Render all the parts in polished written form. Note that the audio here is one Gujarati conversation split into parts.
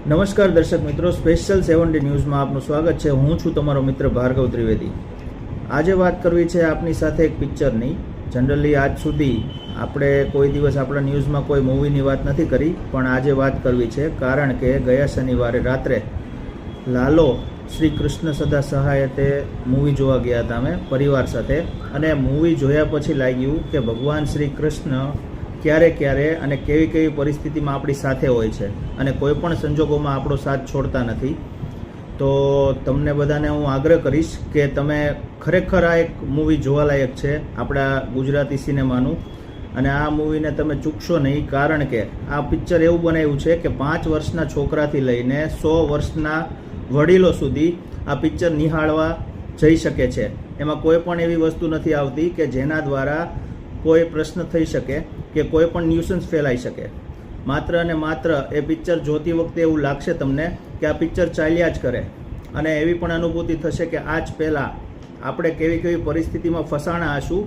નમસ્કાર દર્શક મિત્રો, સ્પેશિયલ 7D ન્યૂઝમાં આપનું સ્વાગત છે। હું છું તમારો મિત્ર ભાર્ગવ ત્રિવેદી। આજે વાત કરવી છે આપની સાથે એક પિક્ચરની। જનરલી આજ સુધી આપણે કોઈ દિવસ આપણા ન્યૂઝમાં કોઈ મૂવીની વાત નથી કરી, પણ આજે વાત કરવી છે કારણ કે ગયા શનિવારે રાત્રે લાલો શ્રી કૃષ્ણ સદા સહાયતે મૂવી જોવા ગયા હતા અમે પરિવાર સાથે, અને મૂવી જોયા પછી લાગ્યું કે ભગવાન શ્રી કૃષ્ણ ક્યારે ક્યારે અને કેવી કેવી પરિસ્થિતિમાં આપણી સાથે હોય છે અને કોઈ પણ સંજોગોમાં આપણો સાથ છોડતા નથી। તો તમને બધાને હું આગ્રહ કરીશ કે તમે ખરેખર આ એક મૂવી જોવાલાયક છે આપણા ગુજરાતી સિનેમાનું, અને આ મૂવીને તમે ચૂકશો નહીં, કારણ કે આ પિક્ચર એવું બનાવ્યું છે કે 5 વર્ષના છોકરાથી લઈને 100 વર્ષના વડીલો સુધી આ પિક્ચર નિહાળવા જઈ શકે છે। એમાં કોઈ પણ એવી વસ્તુ નથી આવતી કે જેના દ્વારા કોઈ પ્રશ્ન થઈ શકે કે કોઈ પણ ન્યુસન્સ ફેલાઈ શકે। માત્ર અને માત્ર એ પિક્ચર જોતી વખતે એવું લાગશે તમને કે આ પિક્ચર ચાલ્યા જ કરે, અને એવી પણ અનુભૂતિ થશે કે આજ પહેલાં આપણે કેવી કેવી પરિસ્થિતિમાં ફસાણા હશું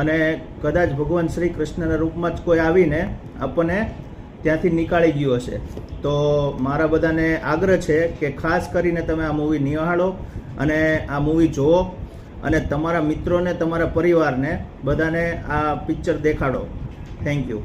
અને કદાચ ભગવાન શ્રી કૃષ્ણના રૂપમાં જ કોઈ આવીને આપણને ત્યાંથી નીકાળી ગયું હશે। તો મારા બધાને આગ્રહ છે કે ખાસ કરીને તમે આ મૂવી નિહાળો અને આ મૂવી જુઓ અને તમારા મિત્રોને, તમારા પરિવારને બધાને આ પિક્ચર દેખાડો। Thank you.